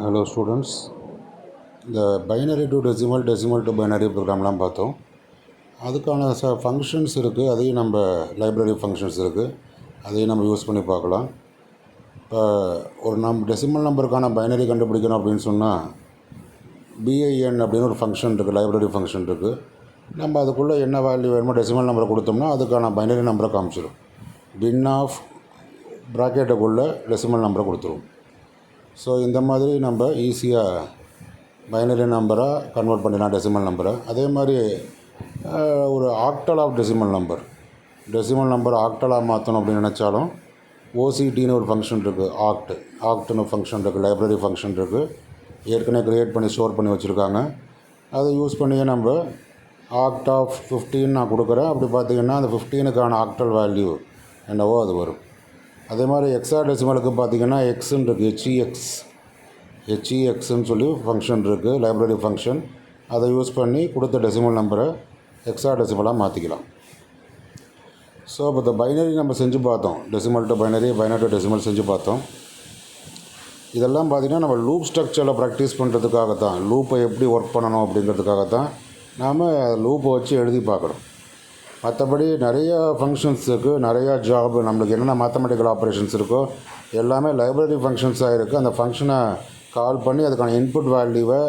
Hello students, இந்த binary to decimal, decimal to binary ப்ரோக்ராம்லாம் பார்த்தோம். அதுக்கான ஃபங்க்ஷன்ஸ் இருக்குது. அதையும் நம்ம லைப்ரரி ஃபங்க்ஷன்ஸ் இருக்குது, அதையும் நம்ம யூஸ் பண்ணி பார்க்கலாம். இப்போ ஒரு டெசிமல் நம்பருக்கான பைனரி கண்டுபிடிக்கணும் அப்படின்னு சொன்னால் பிஐஎன் அப்படின்னு ஒரு ஃபங்க்ஷன் இருக்குது, லைப்ரரி ஃபங்க்ஷன் இருக்குது. நம்ம அதுக்குள்ளே என்ன வேல்யூ வேணுமோ டெசிமல் நம்பரை கொடுத்தோம்னா அதுக்கான பைனரி நம்பரை காமிச்சிடும். பின் ஆஃப் ப்ராக்கெட்டுக்குள்ளே டெசிமல் நம்பரை கொடுத்துரும். ஸோ இந்த மாதிரி நம்ம ஈஸியாக பைனரி நம்பராக கன்வெர்ட் பண்ணிடலாம் டெசிமல் நம்பரை. அதே மாதிரி ஒரு ஆக்டல் ஆஃப் டெசிமல் நம்பர் ஆக்டலாக மாற்றணும் அப்படின்னு நினச்சாலும் ஓசிடின்னு ஒரு ஃபங்க்ஷன் இருக்குது. ஆக்ட்னு ஃபங்க்ஷன் இருக்குது, லைப்ரரி ஃபங்க்ஷன் இருக்குது, ஏற்கனவே க்ரியேட் பண்ணி ஸ்டோர் பண்ணி வச்சுருக்காங்க. அதை யூஸ் பண்ணியே நம்ம ஆக்ட் ஆஃப் 15 நான் கொடுக்குறேன். அப்படி பார்த்திங்கன்னா அந்த 15க்கான ஆக்டல் வேல்யூ என்னவோ அது வரும். அதே மாதிரி எக்ஸா டெசிமலுக்கு பார்த்திங்கன்னா எக்ஸுன்னு இருக்குது, ஹெச்இஎக்ஸ்ன்னு சொல்லி ஃபங்க்ஷன் இருக்குது, லைப்ரரி ஃபங்க்ஷன். அதை யூஸ் பண்ணி கொடுத்த டெசிமல் நம்பரை எக்ஸா டெசிமலாக மாற்றிக்கலாம். ஸோ இப்போ இந்த பைனரி நம்ம செஞ்சு பார்த்தோம், decimal to binary, binary to decimal செஞ்சு பார்த்தோம். இதெல்லாம் பார்த்திங்கன்னா நம்ம லூப் ஸ்ட்ரக்சரில் ப்ராக்டிஸ் பண்ணுறதுக்காகத்தான், லூப்பை எப்படி ஒர்க் பண்ணணும் அப்படிங்கிறதுக்காகத்தான் நாம் லூப்பை வச்சு எழுதி பார்க்குறோம். மற்றபடி நிறையா ஃபங்க்ஷன்ஸ் இருக்குது, நிறையா ஜாப் நம்மளுக்கு என்னென்ன மேத்தமெட்டிக்கல் ஆப்ரேஷன்ஸ் இருக்கோ எல்லாமே லைப்ரரி ஃபங்க்ஷன்ஸாக இருக்குது. அந்த ஃபங்க்ஷனை கால் பண்ணி அதுக்கான இன்புட் வேல்யூவை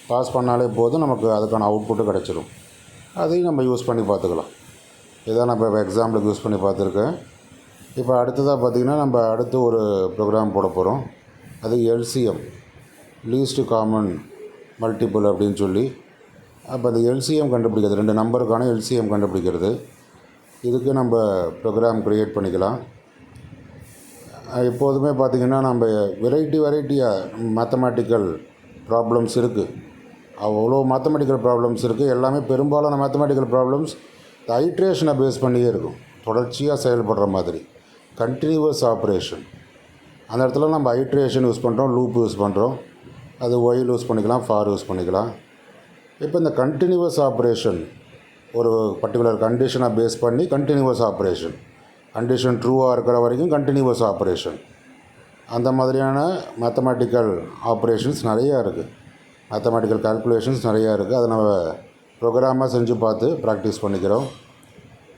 பாஸ் பண்ணாலே போதும், நமக்கு அதுக்கான அவுட்புட்டு கிடச்சிரும். அதையும் நம்ம யூஸ் பண்ணி பார்த்துக்கலாம். இதான் நம்ம இப்போ எக்ஸாம்பிளுக்கு யூஸ் பண்ணி பார்த்துருக்கேன். இப்போ அடுத்ததாக பார்த்திங்கன்னா நம்ம அடுத்து ஒரு ப்ரோக்ராம் போட போகிறோம். அது எல்சிஎம், லீஸ்ட் காமன் மல்டிபிள் அப்படின்னு சொல்லி. அப்போ அந்த எல்சிஎம் கண்டுபிடிக்கிறது, 2 நம்பருக்கான எல்சிஎம் கண்டுபிடிக்கிறது. இதுக்கு நம்ம ப்ரோக்ராம் க்ரியேட் பண்ணிக்கலாம். எப்போதுமே பார்த்திங்கன்னா நம்ம வெரைட்டியாக மேத்தமேட்டிக்கல் ப்ராப்ளம்ஸ் இருக்குது. அவ்வளோ மேத்தமெட்டிக்கல் ப்ராப்ளம்ஸ் இருக்குது. எல்லாமே பெரும்பாலான மேத்தமெட்டிக்கல் ப்ராப்ளம்ஸ் ஐட்ரேஷனை பேஸ் பண்ணியே இருக்கும், தொடர்ச்சியாக செயல்படுற மாதிரி, கண்டினியூவஸ் ஆப்ரேஷன். அந்த இடத்துல நம்ம ஐட்ரேஷன் யூஸ் பண்ணுறோம், லூப் யூஸ் பண்ணுறோம். அது ஒயில் யூஸ் பண்ணிக்கலாம், ஃபார் யூஸ் பண்ணிக்கலாம். இப்போ இந்த கண்டினியூவஸ் ஆப்ரேஷன் ஒரு பர்டிகுலர் கண்டிஷனை பேஸ் பண்ணி கண்டினியூவஸ் ஆப்ரேஷன், கண்டிஷன் ட்ரூவாக இருக்கிற வரைக்கும் கண்டினியூவஸ் ஆப்ரேஷன், அந்த மாதிரியான மேத்தமெட்டிக்கல் ஆப்ரேஷன்ஸ் நிறையா இருக்குது, மேத்தமெட்டிக்கல் கால்குலேஷன்ஸ் நிறையா இருக்குது. அதை நம்ம ப்ரோக்ராமாக செஞ்சு பார்த்து ப்ராக்டிஸ் பண்ணிக்கிறோம்.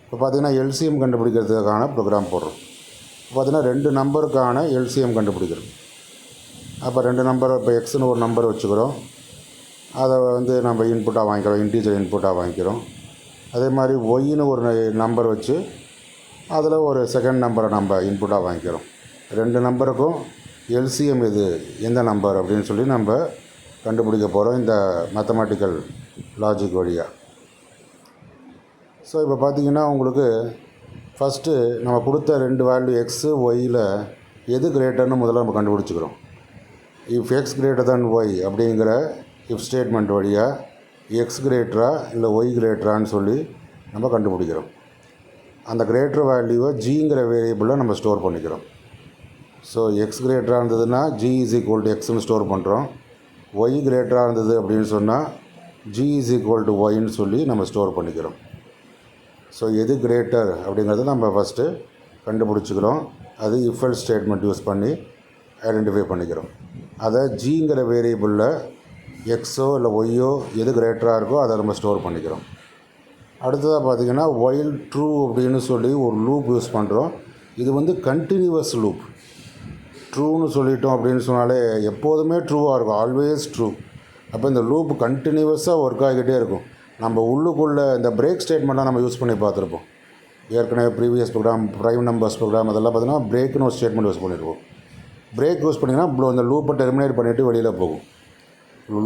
இப்போ பார்த்திங்கன்னா எல்சிஎம் கண்டுபிடிக்கிறதுக்கான ப்ரோக்ராம் போடுறோம். இப்போ பார்த்திங்கன்னா 2 நம்பருக்கான எல்சிஎம் கண்டுபிடிக்கிறோம். அப்போ 2 நம்பர், இப்போ எக்ஸ்னு ஒரு நம்பர் வச்சுக்கிறோம், அதை நம்ம இன்புட்டாக வாங்கிக்கிறோம், இன்டீஜர் இன்புட்டாக வாங்கிக்கிறோம். அதே மாதிரி ஒய்னு ஒரு நம்பர் வச்சு அதில் ஒரு செகண்ட் நம்பரை நம்ம இன்புட்டாக வாங்கிக்கிறோம். 2 நம்பருக்கும் எல்சிஎம் இது எந்த நம்பர் அப்படின்னு சொல்லி நம்ம கண்டுபிடிக்க போகிறோம் இந்த மேத்தமெட்டிக்கல் லாஜிக் வழியாக. ஸோ இப்போ பார்த்திங்கன்னா உங்களுக்கு ஃபஸ்ட்டு நம்ம கொடுத்த 2 வேல்யூ எக்ஸு ஒய்யில் எது கிரேட்டர்னு முதல்ல நம்ம கண்டுபிடிச்சிக்கிறோம். If x greater than y அப்படிங்கிற இஃப் ஸ்டேட்மெண்ட் வழியாக எக்ஸ் கிரேட்டரா இல்லை ஒய் கிரேட்டரான்னு சொல்லி நம்ம கண்டுபிடிக்கிறோம். அந்த கிரேட்டர் வேல்யூவை ஜிங்கிற வேரியபிளில் நம்ம ஸ்டோர் பண்ணிக்கிறோம். ஸோ எக்ஸ் கிரேட்டராக இருந்ததுன்னா ஜி இஸ் ஈக்குவல் டு எக்ஸ்னு ஸ்டோர் பண்ணுறோம். ஒய் கிரேட்டராக இருந்தது அப்படின்னு சொன்னால் ஜி இஸ் ஈக்குவல் டு ஒய்ன்னு சொல்லி நம்ம ஸ்டோர் பண்ணிக்கிறோம். ஸோ எது கிரேட்டர் அப்படிங்கிறத நம்ம ஃபஸ்ட்டு கண்டுபிடிச்சிக்கிறோம். அது இஃப் எல்ஸ் ஸ்டேட்மெண்ட் யூஸ் பண்ணி ஐடென்டிஃபை பண்ணிக்கிறோம். அதை ஜிங்கிற வேரியபிளில் எக்ஸோ இல்லை ஒய்யோ எது கிரேட்டராக இருக்கோ அதை நம்ம ஸ்டோர் பண்ணிக்கிறோம். அடுத்ததாக பார்த்திங்கன்னா ஒயில் ட்ரூ அப்படின்னு சொல்லி ஒரு லூப் யூஸ் பண்ணுறோம். இது கண்டினியூவஸ் லூப். ட்ரூன்னு சொல்லிட்டோம் அப்படின்னு சொன்னாலே எப்போதுமே ட்ரூவாக இருக்கும், ஆல்வேஸ் ட்ரூ. அப்போ இந்த லூப் கண்டினியூவஸாக ஒர்க் ஆகிக்கிட்டே இருக்கும். நம்ம உள்ளுக்குள்ளே இந்த பிரேக் ஸ்டேட்மெண்ட்டாக நம்ம யூஸ் பண்ணி பார்த்துருப்போம். ஏற்கனவே previous program, prime numbers program, அதெல்லாம் பார்த்திங்கன்னா பிரேக்குன்னு ஒரு ஸ்டேட்மெண்ட் யூஸ் பண்ணியிருப்போம். பிரேக் யூஸ் பண்ணிங்கன்னா இந்த லூப்பை டெர்மினேட் பண்ணிவிட்டு வெளியில் போகும்.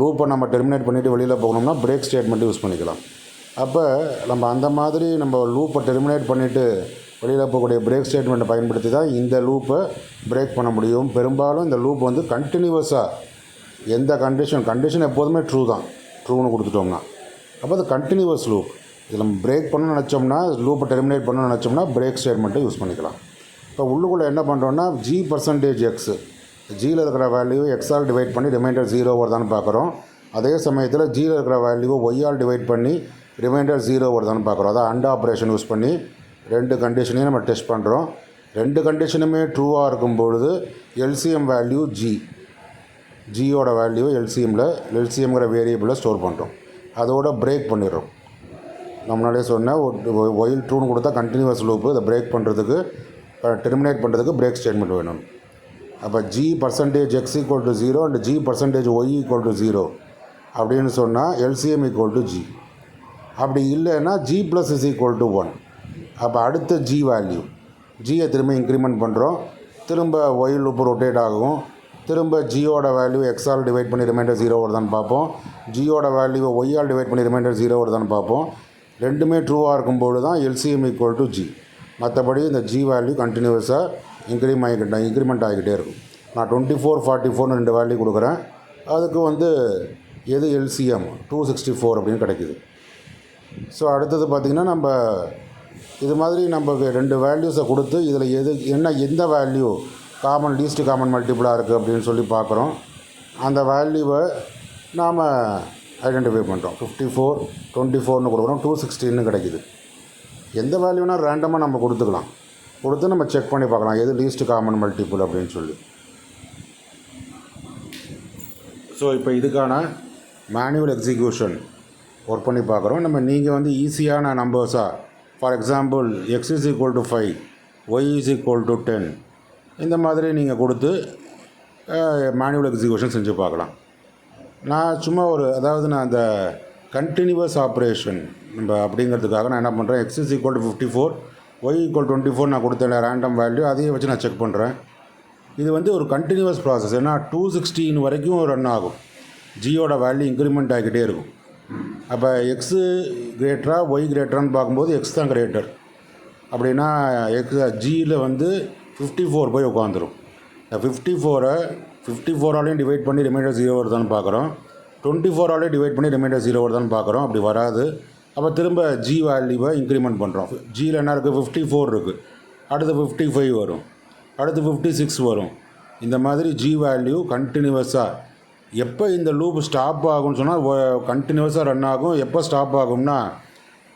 லூப்பை நம்ம டெர்மினேட் பண்ணிவிட்டு வெளியில் போகணும்னா பிரேக் ஸ்டேட்மெண்ட்டு யூஸ் பண்ணிக்கலாம். அப்போ நம்ம அந்த மாதிரி நம்ம லூப்பை டெர்மினேட் பண்ணிவிட்டு வெளியில் போகக்கூடிய பிரேக் ஸ்டேட்மெண்ட்டை பயன்படுத்தி தான் இந்த லூப்பை பிரேக் பண்ண முடியும். பெரும்பாலும் இந்த லூப் கண்டினியூவஸாக எந்த கண்டிஷன் எப்போதுமே ட்ரூ தான், ட்ரூன்னு கொடுத்துட்டோம்னா அப்போ அது கண்டினியூவஸ் லூப். இதில் நம்ம பிரேக் பண்ணணும்னு நினச்சோம்னா, லூப்பை டெர்மினேட் பண்ணணும்னு நினச்சோம்னா பிரேக் ஸ்டேட்மெண்ட்டை யூஸ் பண்ணிக்கலாம். இப்போ உள்ளுக்குள்ளே என்ன பண்ணுறோன்னா ஜி பர்சன்டேஜ் எக்ஸு, ஜியில் இருக்கிற வேல்யூ எக்ஸால் டிவைட் பண்ணி ரிமைண்டர் 0 வருதான்னு பார்க்குறோம். அதே சமயத்தில் ஜியில் இருக்கிற வேல்யூவை ஒய்யால் டிவைட் பண்ணி ரிமைண்டர் 0 வருதான்னு பார்க்குறோம். அதான் அண்ட் ஆப்ரேஷன் யூஸ் பண்ணி 2 கண்டிஷனையும் நம்ம டெஸ்ட் பண்ணுறோம். 2 கண்டிஷனுமே ட்ரூவாக இருக்கும் பொழுது எல்சிஎம் வேல்யூ ஜி. ஜியோட வேல்யூவை எல்சிஎம்ங்கிற வேரியபிளில் ஸ்டோர் பண்ணுறோம். அதோட பிரேக் பண்ணிடுறோம். நம்மளாலே சொன்ன ஒயில் ட்ரூன்னு கொடுத்தா கண்டினியூவஸ் லூப்பு. இதை பிரேக் பண்ணுறதுக்கு டெர்மினேட் பண்ணுறதுக்கு பிரேக் ஸ்டேட்மெண்ட் வேணும். அப்போ G % X = 0 and G % Y = 0 அப்படின்னு சொன்னால் LCM = G. அப்படி இல்லைன்னா G + = 1. அப்போ அடுத்த G வேல்யூ ஜியை திரும்ப இன்க்ரிமெண்ட் பண்ணுறோம். திரும்ப ஒயில் லூப்பு ரொட்டேட் ஆகும். திரும்ப ஜியோட வேல்யூ எக்ஸால் டிவைட் பண்ணி ரிமைண்டர் 0 வருதான்னு பார்ப்போம். ஜியோட வேல்யூவை ஒய்யால் டிவைட் பண்ணி ரிமைண்டர் 0 வருதான்னு பார்ப்போம். ரெண்டுமே ட்ரூவாக இருக்கும்போது தான் LCM = G. மற்றபடி இந்த G வேல்யூ கண்டினியூஸாக இன்க்ரிமெண்ட் ஆகிக்கிட்டே இருக்கும். நான் 24, 44 2 வேல்யூ கொடுக்குறேன். அதுக்கு எது LCM 264 அப்படின்னு கிடைக்குது. ஸோ அடுத்தது பார்த்திங்கன்னா நம்ம இது மாதிரி நம்ம 2 வேல்யூஸை கொடுத்து இதில் எந்த வேல்யூ லீஸ்ட் காமன் மல்டிபிளாக இருக்குது அப்படின்னு சொல்லி பார்க்குறோம். அந்த வேல்யூவை நாம் ஐடென்டிஃபை பண்ணுறோம். 54, 24ன்னு கொடுக்குறோம். 216 கிடைக்குது. எந்த வேல்யூனா ரேண்டமாக நம்ம கொடுத்து நம்ம செக் பண்ணி பார்க்கலாம் எது லீஸ்ட் காமன் மல்டிபிள் அப்படின்னு சொல்லி. ஸோ இப்போ இதுக்கான மேனுவல் எக்ஸிக்யூஷன் ஒர்க் பண்ணி பார்க்குறோம். நீங்கள் ஈஸியான நம்பர்ஸாக ஃபார் எக்ஸாம்பிள் X = 5, Y = 10 இந்த மாதிரி நீங்கள் கொடுத்து மேனுவல் எக்ஸிக்யூஷன் செஞ்சு பார்க்கலாம். நான் சும்மா நான் அந்த கண்டினியூவஸ் ஆப்ரேஷன் அப்படிங்கிறதுக்காக நான் என்ன பண்ணுறேன், X = 54, Y = 24 நான் கொடுத்தேன் ரேண்டம் வேல்யூ, அதையே வச்சு நான் செக் பண்ணுறேன். இது ஒரு கண்டினியூவஸ் ப்ராசஸ். ஏன்னா 216 வரைக்கும் ரன் ஆகும். ஜியோட வேல்யூ இன்க்ரிமெண்ட் ஆகிக்கிட்டே இருக்கும். அப்போ எக்ஸு கிரேட்டரா ஒய் கிரேட்டரான்னு பார்க்கும்போது எக்ஸ் தான் கிரேட்டர். அப்படின்னா ஜியில் 54 போய் உட்காந்துரும். இந்த 54ஆலையும் டிவைட் பண்ணி ரிமைண்டர் 0 வருதான்னு பார்க்குறோம். 24ஆலையும் டிவைட் பண்ணி ரிமைண்டர் 0 வருதான்னு பார்க்குறோம். அப்படி வராது. அப்போ திரும்ப ஜி வேல்யூவை இன்க்ரிமெண்ட் பண்ணுறோம். ஜியில் என்ன இருக்குது, 54 இருக்குது. அடுத்து 55 வரும். அடுத்து 56 வரும். இந்த மாதிரி ஜி வேல்யூ கண்டினியூவஸாக எப்போ இந்த லூப் ஸ்டாப் ஆகும்னு சொன்னால் கண்டினியூஸாக ரன் ஆகும். எப்போ ஸ்டாப் ஆகும்னா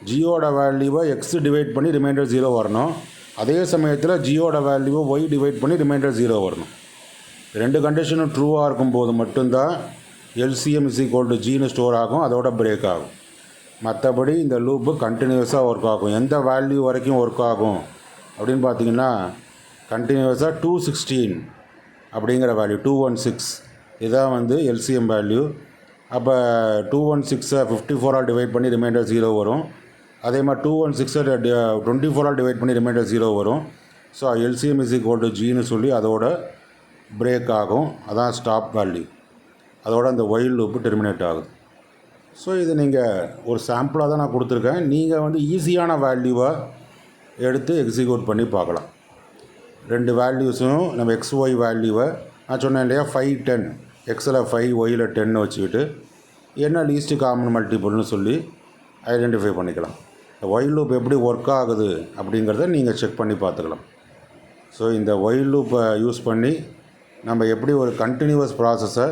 ஜியோட வேல்யூவை எக்ஸ் டிவைட் பண்ணி ரிமைண்டர் 0 வரணும். அதே சமயத்தில் ஜியோட வேல்யூவை ஒய் டிவைட் பண்ணி ரிமைண்டர் 0 வரணும். 2 கண்டிஷனும் ட்ரூவாக இருக்கும்போது மட்டும்தான் LCM = Gன்னு ஸ்டோர் ஆகும். அதோட பிரேக் ஆகும். மற்றபடி இந்த லூப்பு கண்டினியூஸாக ஒர்க் ஆகும். எந்த வேல்யூ வரைக்கும் ஒர்க் ஆகும் அப்படின்னு பார்த்தீங்கன்னா கண்டினியூஸாக 216 அப்படிங்கிற வேல்யூ 216 இதான் LCM வேல்யூ. அப்போ 216 54ஆல் டிவைட் பண்ணி ரிமைண்டர் 0 வரும். அதே மாதிரி 216 24ஆல் டிவைட் பண்ணி ரிமைண்டர் 0 வரும். ஸோ LCM = Gன்னு சொல்லி அதோட பிரேக் ஆகும். அதான் ஸ்டாப் வேல்யூ. அதோட அந்த ஒயில் லூப்பு டெர்மினேட் ஆகுது. ஸோ இது நீங்கள் ஒரு சாம்பிளாக தான் நான் கொடுத்துருக்கேன். நீங்கள் ஈஸியான வேல்யூவை எடுத்து எக்ஸிக்யூட் பண்ணி பார்க்கலாம். 2 வேல்யூஸும் நம்ம XY வேல்யூவை நான் சொன்னேன் இல்லையா, 5, 10 எக்ஸில் 5 ஒயில் 10 வச்சுக்கிட்டு என்ன லீஸ்ட் காமன் மல்டிபிள்னு சொல்லி ஐடென்டிஃபை பண்ணிக்கலாம். ஒயில் லூப் எப்படி ஒர்க் ஆகுது அப்படிங்கிறத நீங்கள் செக் பண்ணி பார்த்துக்கலாம். ஸோ இந்த ஒயில் லூப்பை யூஸ் பண்ணி நம்ம எப்படி ஒரு கண்டினியூவஸ் ப்ராசஸை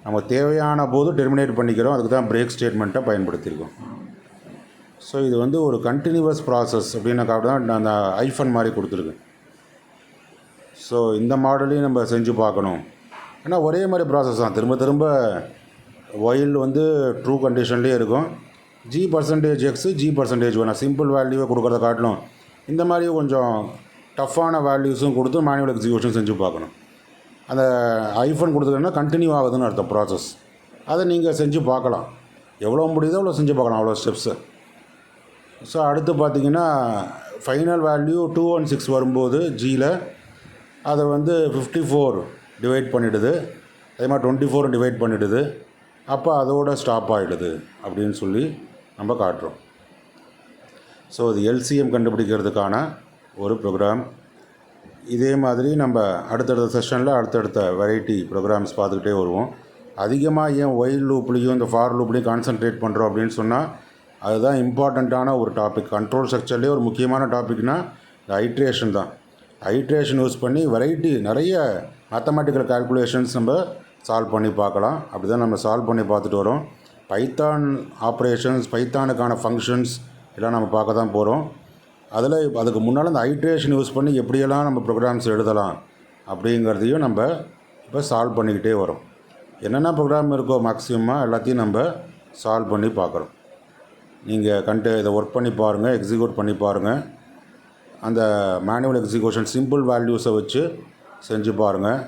நம்ம தேவையான போது டெர்மினேட் பண்ணிக்கிறோம். அதுக்கு தான் பிரேக் ஸ்டேட்மெண்ட்டை பயன்படுத்தியிருக்கோம். ஸோ இது ஒரு கண்டினியூவஸ் ப்ராசஸ் அப்படின்னாக்கா தான் நான் அந்த ஐஃபன் மாதிரி கொடுத்துருக்கேன். ஸோ இந்த மாடலையும் நம்ம செஞ்சு பார்க்கணும். ஏன்னா ஒரே மாதிரி ப்ராசஸ் தான். திரும்ப ஒயில் ட்ரூ கண்டிஷன்லேயே இருக்கும். G % X, G % Y. நான் சிம்பிள் வேல்யூவை கொடுக்குறத காட்டிலும் இந்த மாதிரி கொஞ்சம் டஃப்பான வேல்யூஸும் கொடுத்து மேனுவல் எக்ஸிக்யூஷன் செஞ்சு பார்க்கணும். அந்த ஐஃபன் கொடுத்துக்கிட்டோன்னா கண்டினியூ ஆகுதுன்னு அர்த்தம் ப்ராசஸ். அதை நீங்கள் செஞ்சு பார்க்கலாம். எவ்வளோ முடியுதோ அவ்வளோ செஞ்சு பார்க்கலாம், அவ்வளோ ஸ்டெப்ஸு. ஸோ அடுத்து பார்த்திங்கன்னா ஃபைனல் வேல்யூ 216 வரும்போது ஜியில் அதை 54 டிவைட் பண்ணிவிடுது. அதே மாதிரி 24 டிவைட் பண்ணிவிடுது. அப்போ அதோட ஸ்டாப் ஆகிடுது அப்படின்னு சொல்லி நம்ம காட்டுறோம். ஸோ இது LCM கண்டுபிடிக்கிறதுக்கான ஒரு ப்ரோக்ராம். இதே மாதிரி நம்ம அடுத்தடுத்த செஷனில் அடுத்தடுத்த வெரைட்டி ப்ரோக்ராம்ஸ் பார்த்துக்கிட்டே வருவோம். அதிகமாக ஏன் ஒயில் லூப்லேயும் இந்த ஃபார் லூப்லேயும் கான்சன்ட்ரேட் பண்ணுறோம் அப்படின்னு சொன்னால் அதுதான் இம்பார்ட்டண்ட்டான ஒரு டாபிக். கண்ட்ரோல் ஸ்ட்ரக்சர்லேயே ஒரு முக்கியமான டாபிக்னால் இந்த ஐட்ரேஷன் தான். ஐட்ரேஷன் யூஸ் பண்ணி வெரைட்டி நிறைய மேத்தமெட்டிக்கல் கால்குலேஷன்ஸ் நம்ம சால்வ் பண்ணி பார்க்கலாம். அப்படி தான் நம்ம சால்வ் பண்ணி பார்த்துட்டு வரோம். பைத்தான் ஆப்ரேஷன்ஸ், பைத்தானுக்கான ஃபங்க்ஷன்ஸ் எல்லாம் நம்ம பார்க்க தான் போகிறோம். அதுக்கு முன்னால் அந்த ஐட்ரேஷன் யூஸ் பண்ணி எப்படியெல்லாம் நம்ம ப்ரோக்ராம்ஸ் எழுதலாம் அப்படிங்கிறதையும் நம்ம இப்போ சால்வ் பண்ணிக்கிட்டே வரோம். என்னென்ன ப்ரோக்ராம் இருக்கோ மேக்ஸிமமாக எல்லாத்தையும் நம்ம சால்வ் பண்ணி பார்க்குறோம். நீங்கள் இதை ஒர்க் பண்ணி பாருங்கள், எக்ஸிக்யூட் பண்ணி பாருங்கள். அந்த மேனுவல் எக்ஸிக்யூஷன் சிம்பிள் வேல்யூஸை வச்சு செஞ்சு பாருங்கள்.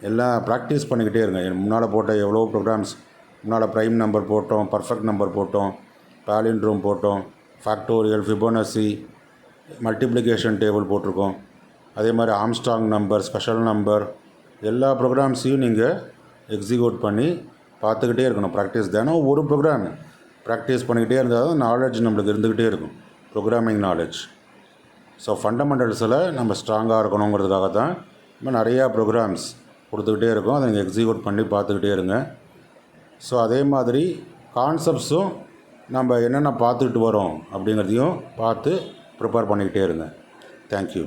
எல்லாம் ப்ராக்டிஸ் பண்ணிக்கிட்டே இருங்க. முன்னால் போட்ட எவ்வளோ ப்ரோக்ராம்ஸ், முன்னால் ப்ரைம் நம்பர் போட்டோம், பர்ஃபெக்ட் நம்பர் போட்டோம், பாலிண்ட்ரோம் போட்டோம், ஃபேக்டோரியல், ஃபிபோனசி, மல்டிப்ளிகேஷன் டேபிள் போட்டிருக்கோம். அதே மாதிரி ஆம்ஸ்ட்ராங் நம்பர், ஸ்பெஷல் நம்பர், எல்லா ப்ரோக்ராம்ஸையும் நீங்கள் எக்ஸிக்யூட் பண்ணி பார்த்துக்கிட்டே இருக்கணும். ப்ராக்டிஸ் தினம் ஒரு ப்ரோக்ராம் ப்ராக்டிஸ் பண்ணிக்கிட்டே இருந்தால் தான் நாலேஜ் நம்மளுக்கு இருந்துக்கிட்டே இருக்கும், ப்ரோக்ராமிங் நாலேஜ். ஸோ ஃபண்டமெண்டல்ஸில் நம்ம ஸ்ட்ராங்காக இருக்கணுங்கிறதுக்காக தான் நம்ம நிறையா ப்ரோக்ராம்ஸ் கொடுத்துக்கிட்டே இருக்கோம். அதை நீங்கள் எக்ஸிக்யூட் பண்ணி பார்த்துக்கிட்டே இருங்க. ஸோ அதே மாதிரி கான்செப்ட்ஸும் நம்ம என்னென்ன பார்த்துக்கிட்டு வரோம் அப்படிங்கிறதையும் பார்த்து ப்ரிப்பேர் பண்ணிக்கிட்டே இருங்க. தேங்க்யூ.